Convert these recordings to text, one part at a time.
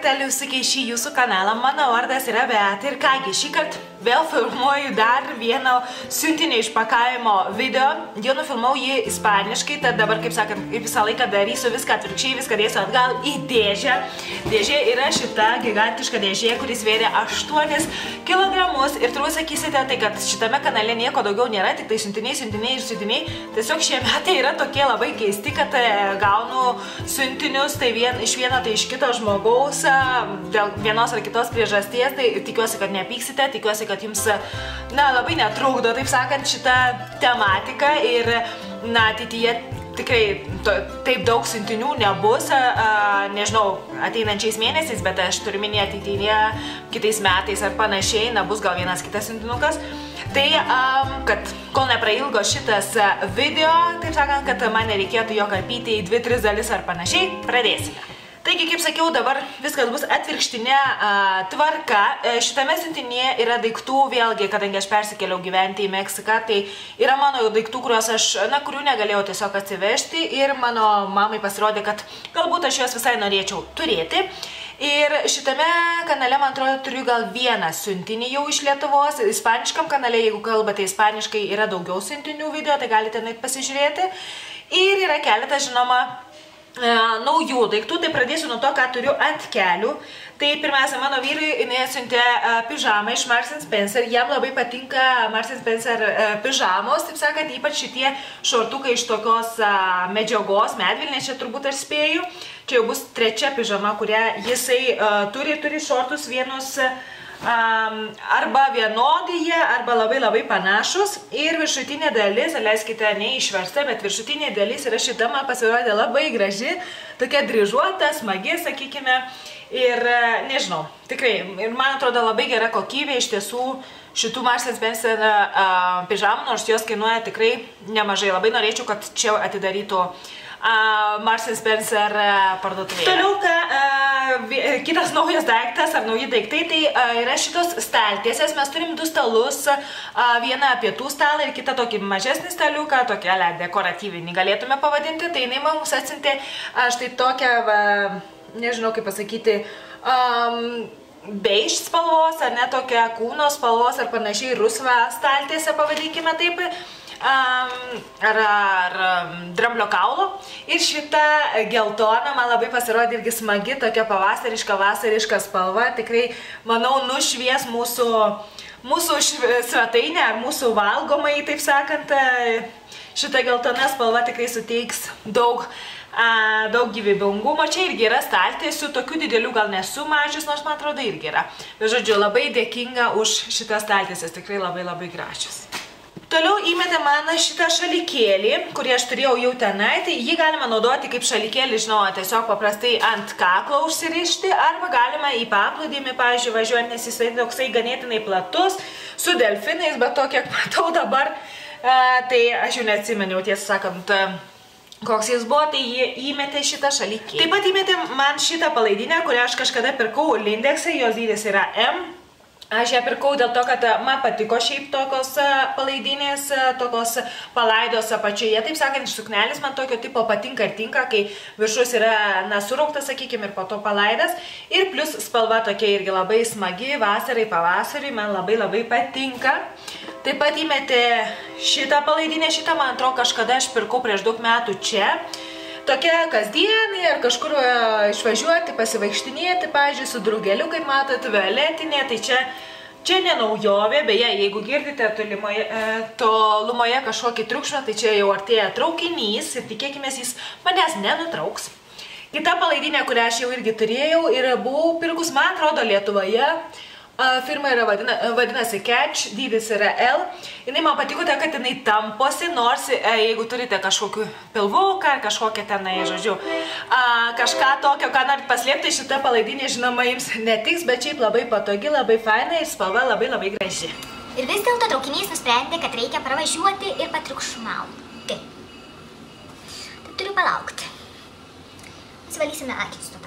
kartelį užsukę į šį jūsų kanalą. Mano vardas yra Beata ir kągi, šį kartą vėl filmuoju dar vieną siuntinį išpakavimo video. Jau nufilmau jį ispaniškai, tad dabar, kaip sakant, visą laiką darysiu viską atvirkščiai, viską dėsiu atgal į dėžę. Dėžė yra šita gigantiška dėžė, kuris svėrė 8 kilogramus. Ir turbūt sakysite, tai kad šitame kanale nieko daugiau nėra, tik tai siuntiniai. Tiesiog šie metai yra tokie labai keisti, kad gaunu siuntinius tai iš vieno, tai iš kito žmogaus dėl vienos ar kitos priežasties. Tai tikiuosi, kad nepyksite, tikiuosi, kad jums labai netrukdo, taip sakant, šitą tematiką ir ateityje tikrai taip daug siuntinių nebus, nežinau, ateinančiais mėnesiais, bet aš turiu minėti ateityje kitais metais ar panašiai, bus gal vienas kitas siuntinukas. Tai, kad kol neprailgo šitas video, taip sakant, kad man nereikėtų jo karpyti į 2-3 dalis ar panašiai, pradėsime. Taigi, kaip sakiau, dabar viskas bus atvirkštinė tvarka. Šitame siuntinėje yra daiktų, vėlgi, kadangi aš persikėliau gyventi į Meksiką, tai yra mano daiktų, kurių negalėjau tiesiog atsivežti ir mano mamai pasirodė, kad galbūt aš juos visai norėčiau turėti. Ir šitame kanale, man atrodo, turiu gal vieną siuntinį jau iš Lietuvos. Ispaniškam kanale, jeigu kalbate ispaniškai, yra daugiau siuntinių video, tai galite nueiti pasižiūrėti. Ir yra keletas, žinoma, naujų daiktų, tai pradėsiu nuo to, ką turiu ant kelių. Tai pirmiausia, mano vyrui jinai atsiuntė pižamą iš Marks & Spencer. Jam labai patinka Marks & Spencer pižamos, taip sakant, ypač šitie šortukai iš tokios medžiagos, medvilnės, čia turbūt aš spėju. Čia jau bus 3 pižama, kurią jisai turi šortus vienus arba vienodi jie, arba labai panašus. Ir viršutinė dalis, leiskite, neišversta, bet viršutinė dalis yra šita, man pasirodė labai graži, tokia dryžuota, smagi, sakykime. Ir nežinau, tikrai, ir man atrodo labai gera kokybė iš tiesų šitų Marks & Spencer pižamų, nors jos kainuoja tikrai nemažai. Labai norėčiau, kad čia atidarytų Marks & Spencer parduotuvėje. Toliau, kitas naujas daiktas ar nauji daiktai, tai yra šitos staltiesės. Mes turim 2 stalus, vieną pietų stalą ir kitą tokį mažesnį staliuką, tokią dekoratyvinį galėtume pavadinti. Tai jinai mums atsiuntė štai tokią, nežinau kaip pasakyti, beige spalvos, ar ne tokia kūno spalvos ar panašiai rusva staltiesę, pavadinkime taip. Ar dramblio kaulo. Ir šita geltona man labai pasirodė irgi smagi, tokia vasariška spalva. Tikrai, manau, nušvies mūsų svetainę ar mūsų valgomai, taip sakant. Šita geltona spalva tikrai suteiks daug gyvybingumo. Čia irgi yra staltiesių, tokių didelių gal nesu mačius, nors man atrodo irgi yra. Bet žodžiu, labai dėkinga už šitas staltiesės, tikrai labai gražios. Toliau įmetė man šitą šalikėlį, kurį aš turėjau jau tenai, tai jį galima naudoti kaip šalikėlį, žinoma, tiesiog paprastai ant kaklo užsirišti, arba galima į paplūdimį, pavyzdžiui, važiuojant, nes jis toksai ganėtinai platus, su delfinais, bet to, kiek matau dabar, tai aš jau neatsimeniau, tiesą sakant, koks jis buvo, tai jie įmetė šitą šalikėlį. Taip pat įmetė man šitą palaidinę, kurią aš kažkada pirkau Lindexai, jos dydis yra M. Aš ją pirkau dėl to, kad man patiko šiaip tokios palaidinės, tokios palaidos apačioje. Taip sakant, suknelis man tokio tipo patinka ir tinka, kai viršus yra surauktas, sakykime, ir po to palaidas. Ir plus spalva tokia irgi labai smagi, vasarai, pavasariui, man labai patinka. Taip pat įmetė šitą palaidinę, šitą, man atrodo, kažkada aš pirkau prieš daug metų čia. Tokia kasdienai ar kažkur išvažiuoti, pasivaikštinėti, pavyzdžiui, su draugeliu, kaip matot, violetinė, tai čia ne naujovė, beje, jeigu girdite tolumoje kažkokį triukšmą, tai čia jau artėja traukinys ir tikėkime, jis manęs nenutrauks. Kita palaidinė, kurią aš jau irgi turėjau ir buvau pirkus, man atrodo, Lietuvoje. Firma yra vadinasi Catch, dydis yra L. Jinai man patiko, kad jinai tamposi, nors jeigu turite kažkokių pilvuką ar kažkokią tenai, žodžiu, kažką tokio, ką norit paslėpti, šita palaidinė, žinoma, jums netiks, bet šiaip labai patogi, labai faina ir spalva labai graži. Ir vis dėlto traukinys nusprendė, kad reikia pravažiuoti ir patriukšmauti. Tad turiu palaukti. Atsivalysime akis tuo tarpu.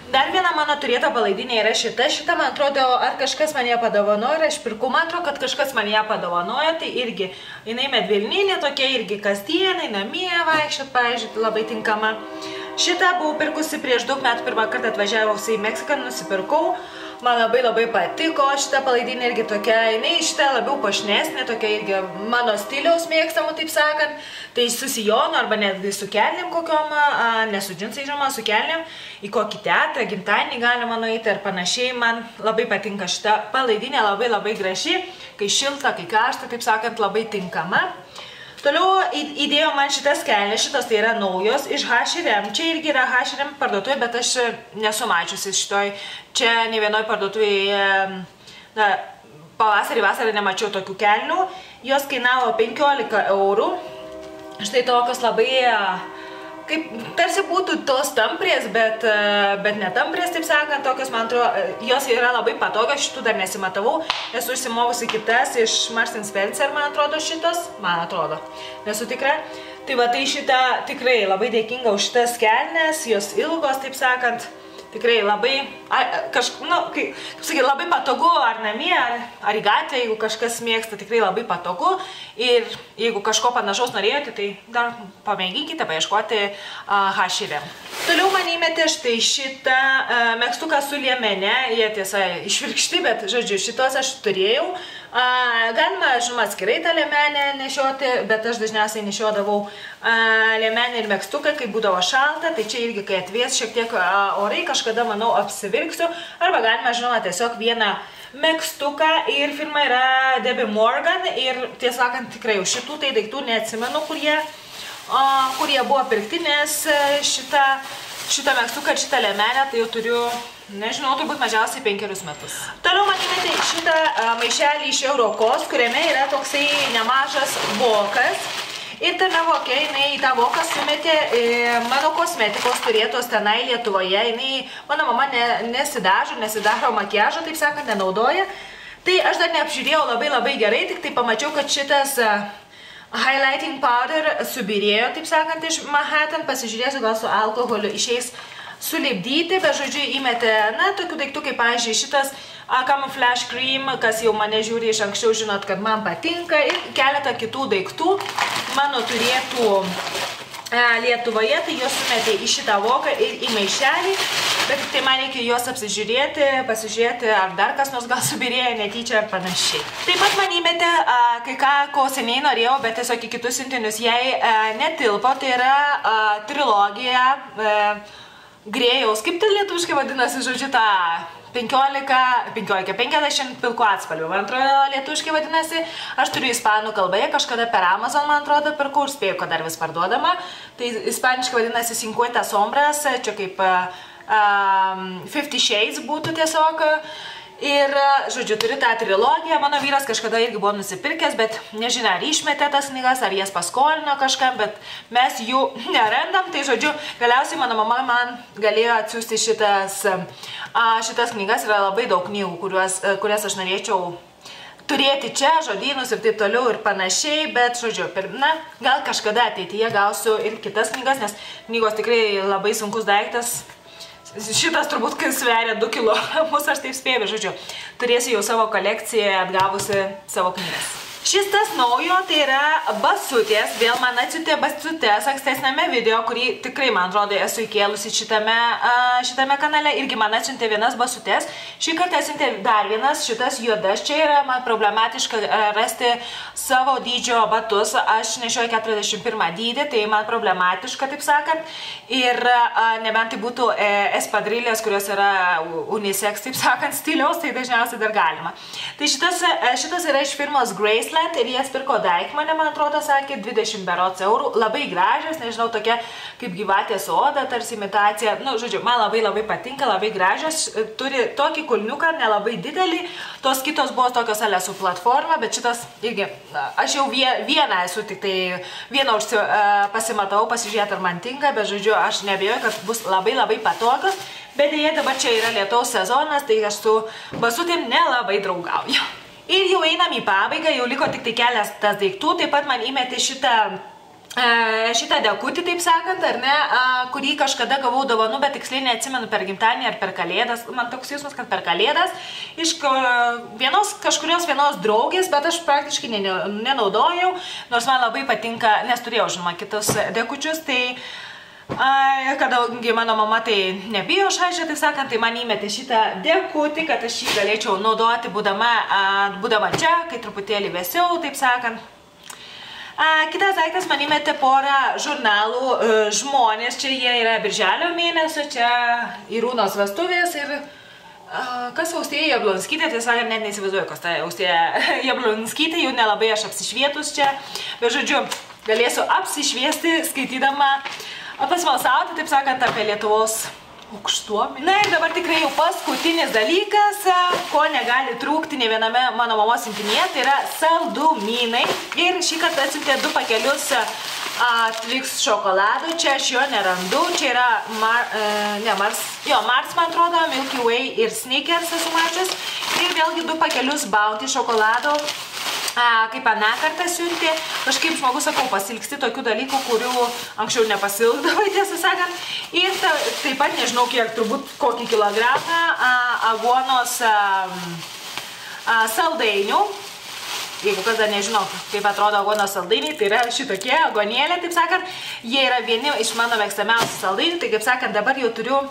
Dar viena mano turėta palaidinė yra šita, man atrodo, ar kažkas man ją padovanojo, ir aš pirkau, man atrodo, kad kažkas man ją padovanojo, tai irgi, jinai medvilninė tokia, irgi kasdienai, namie vaikščiot, pavyzdžiui, labai tinkama. Šitą buvau pirkusi prieš daug metų, pirmą kartą atvažiavusi į Meksiką, nusipirkau. Man labai patiko šitą palaidinę, irgi tokia, jinai šitą labiau puošnesnė, tokia irgi mano stiliaus mėgstamų, taip sakant. Tai su sijonu arba netgi su kelnėm kokiom, ne su džinsai, žinoma, su kelnėm, į kokį teatrą, gimtadienį galima nueiti ir panašiai. Man labai patinka šitą palaidinę, labai graži, kai šilta, kai karšta, taip sakant, labai tinkama. Toliau įdėjo man šitas kelnes, šitos tai yra naujos iš H&M. Čia irgi yra H&M parduotuvė, bet aš nesu mačiusi šitoj. Čia ne vienoj parduotuvėje, pavasarį, vasarį nemačiau tokių kelnių. Jos kainavo 15 eurų. Štai tokios labai, kaip tarsi būtų tos tamprės, bet ne tamprės, taip sakant, tokios, man atrodo, jos yra labai patogios, šitų dar nesimatavau, esu užsimovusi kitas iš Marks & Spencer, man atrodo, šitos, nesu tikra. Tai va, tai šitą tikrai labai dėkinga už šitas kelnes, jos ilgos, taip sakant, tikrai labai, labai patogu ar namie, ar į gatvę, jeigu kažkas mėgsta, tikrai labai patogu. Ir jeigu kažko panašaus norėjote, tai dar pamėginkite paieškoti H&M. Toliau man įmetė štai šitą megztuką su liemene, jie tiesa išvirkšti, bet žodžiu, šitos aš turėjau. Galima, žinoma, atskirai tą liemenę nešioti, bet aš dažniausiai nešiodavau liemenę ir megztuką, kai būdavo šalta, tai čia irgi, kai atvės šiek tiek orai, kažkada, manau, apsivilksiu, arba galima, žinoma, tiesiog vieną megztuką ir firma yra Debbie Morgan ir, tiesą sakant, tikrai už šitų tai daiktų neatsimenu, kur jie buvo pirkti, nes šitą megztuką ir šitą liemenę tai jau turiu, nežinau, turbūt mažiausiai 5 metus. Toliau man įmetė šitą maišelį iš Eurokos, kuriame yra toksai nemažas vokas. Ir tame voke, jinai į tą voką sumetė mano kosmetikos turėtos tenai Lietuvoje. Mano mama nesidaro makiažo, taip sakant, nenaudoja. Tai aš dar neapžiūrėjau labai gerai, tik tai pamačiau, kad šitas highlighting powder subirėjo, taip sakant, iš Manhattan. Pasižiūrėsiu, gal su alkoholiu išeis sulipdyti, bet žodžiu įmetė, tokių daiktų, kaip, pavyzdžiui, šitas Camouflage Cream, kas jau mane žiūri iš anksčiau, žinot, kad man patinka, ir keletą kitų daiktų mano turėtų Lietuvoje, tai jos sumetė į šitą voką ir į maišelį, bet tai man reikia juos apsižiūrėti, pasižiūrėti, ar dar kas nors gal subirėjo netyčia ar panašiai. Taip pat man įmetė kai ką, ko seniai norėjau, bet tiesiog į kitus siuntinius jai netilpo, tai yra trilogija Grėjaus, kaip tai lietuviškai vadinasi, žodžiu, tą 50 pilkų atspalvių, man atrodo, lietuviškai vadinasi. Aš turiu ispanų kalboje, kažkada per Amazon, man atrodo, pirkau ir spėjau, kad dar vis parduodama. Tai ispaniškai vadinasi 50 sombras, čia kaip 50 Shades būtų tiesiog. Ir, žodžiu, turiu tą trilogiją, mano vyras kažkada irgi buvo nusipirkęs, bet nežinia, ar išmetė tas knygas, ar jas paskolino kažkam, bet mes jų nerandam, tai, žodžiu, galiausiai mano mama man galėjo atsiųsti šitas knygas, yra labai daug knygų, kurias aš norėčiau turėti čia, žodynus ir taip toliau ir panašiai, bet, žodžiu, gal kažkada ateityje gausiu ir kitas knygas, nes knygos tikrai labai sunkus daiktas. Šitas turbūt sveria 2 kilogramus, aš taip spėjau, žodžiu, turėsiu jau savo kolekciją atgavusi savo knygas. Šis tas naujo, tai yra basutės, vėl man atsiuntė basutės ankstesnėme video, kurį tikrai, man atrodo, esu įkėlusi šitame kanale, irgi man atsiuntė vienas basutės. Šį kartą atsiuntė dar vienas, šitas juodas, čia yra man problematiška rasti savo dydžio batus, aš nešioju 41 dydį, tai man problematiška, taip sakant, ir nebent tai būtų espadrilės, kurios yra unisex, taip sakant, stiliaus, tai dažniausiai dar galima. Tai šitas yra iš firmos Graceland ir jas pirko Deichmanė, man atrodo, sakė 20 berods eurų, labai gražios, nežinau, tokia kaip gyvatės oda, tarsi imitacija, žodžiu, man labai patinka, labai gražios, turi tokį kulniuką, nelabai didelį, tos kitos buvo tokios alė su platforma, bet šitas irgi, aš jau vieną esu, tik tai vieną pasimatau, pasižiūrėti, ar man tinka, bet žodžiu, aš neabejoju, kad bus labai patogios, bet dėja dabar čia yra lietaus sezonas, tai aš su basutėm nelabai draugauju. Ir jau einam į pabaigą, jau liko tik tai keletas daiktų, taip pat man įmetė šitą dekutį, taip sakant, ar ne, kurį kažkada gavau dovanų, bet tiksliai neatsimenu per gimtadienį ar per kalėdas, man toks jausmas, kad per kalėdas, iš kažkurios vienos draugės, bet aš praktiškai nenaudojau, nors man labai patinka, nes turėjau, žinoma, kitus dekučius, tai Kadangi mano mama tai nebijo šalčio, taip sakant, tai man įmetė šitą dėkutį, kad aš jį galėčiau naudoti būdama čia, kai truputėlį vėsiau, taip sakant. Kitas daiktas man įmetė porą žurnalų Žmonės, čia jie yra birželio mėnesio, čia Irūnos vestuvės ir kas Austėja Jablonskytė, tai sakant, net neįsivaizduoju, kas tai Austėja Jablonskytė, jau nelabai aš apsišvietus čia, bet žodžiu, galėsiu apsišviesti skaitydama, pasmalsauti, taip sakant, apie Lietuvos aukštuomenę. Na ir dabar tikrai jau paskutinis dalykas, ko negali trūkti ne viename mano mamos siuntinėje, tai yra saldumynai. Ir šį kartą atsiuntė 2 pakelius Twix šokolado, čia aš jo nerandu, čia yra Mars, man atrodo, Milky Way ir Snickers esu mačius. Ir vėlgi 2 pakelius Bounty šokolado. Kaip aną kartą siuntė, kažkaip žmogus, sakau, pasilgsti tokių dalykų, kurių anksčiau nepasilgdavai, tiesą sakant. Ir taip pat, nežinau, kiek, turbūt kokį kilogramą aguonos saldainių. Jeigu kas dar nežinau, kaip atrodo aguonos saldainiai, tai yra šitokie agonėlė, taip sakant. Jie yra vieni iš mano mėgstamiausių saldainių, tai kaip sakant, dabar jau turiu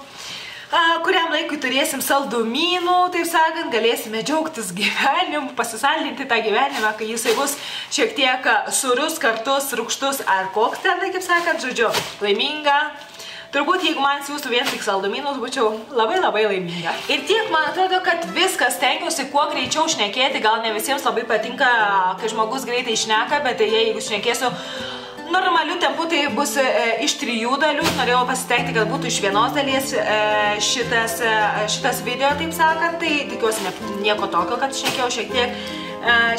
kuriam laikui turėsim saldumynų, taip sakant, galėsime džiaugtis gyvenimu, pasisaldinti tą gyvenimą, kai jisai bus šiek tiek surus, kartus, rūgštus ar koks ten, kaip sakant, žodžiu, laiminga. Turbūt, jeigu man siūstų vien tik saldumynus, būčiau labai labai laiminga. Ir tiek, man atrodo, kad viskas stengiausi kuo greičiau šnekėti, gal ne visiems labai patinka, kai žmogus greitai šneka, bet jeigu šnekėsiu normaliu tempu, tai bus iš 3 dalių. Norėjau pasitengti, kad būtų iš 1 dalies šitas video, taip sakant. Tai tikiuosi nieko tokio, kad šnekėjau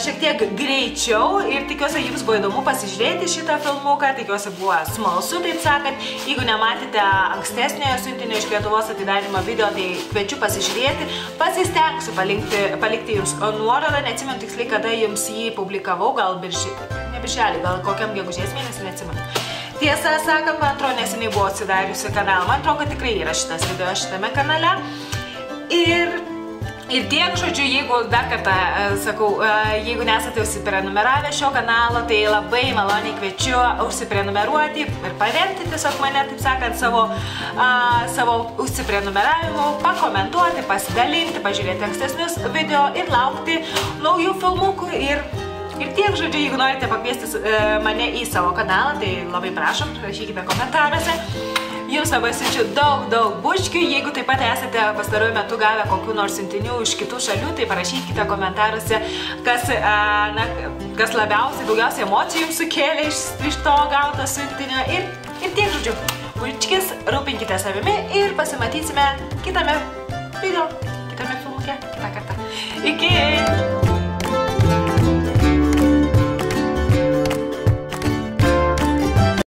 šiek tiek greičiau. Ir tikiuosi, jums buvo įdomu pasižiūrėti šitą filmuką. Tikiuosi, buvo smalsu, taip sakant. Jeigu nematėte ankstesniojo siuntinio iš Lietuvos atidarymo video, tai kviečiu pasižiūrėti. Pasistengsiu palikti jums nuorodą. Neatsimenu tiksliai, kada jums jį publikavau, gal birželį, gal kokiam gegužės mėnesį, neatsimenu. Tiesą sakant, man atrodo, neseniai buvo atsidariusi kanalą. Man atrodo, kad tikrai yra šitas video šitame kanale. Ir tiek, žodžiu, jeigu dar kartą sakau, jeigu nesate užsiprenumeravę šio kanalo, tai labai maloniai kviečiu užsiprenumeruoti ir paremti tiesiog mane, taip sakant, savo užsiprenumeravimu, pakomentuoti, pasidalinti, pažiūrėti ankstesnius video ir laukti naujų filmukų. Ir tiek, žodžiu, jeigu norite pakviesti mane į savo kanalą, tai labai prašom, rašykite komentaruose. Jums labai siunčiu daug bučkių. Jeigu taip pat esate pastaruoju metu gavę kokių nors siuntinių iš kitų šalių, tai parašykite komentaruose, kas daugiausiai emocijų jums sukėlė iš to gauto siuntinio. Ir tiek, žodžiu, bučkis, rūpinkite savimi ir pasimatysime kitame video, kitame filmuke, kitą kartą. Iki!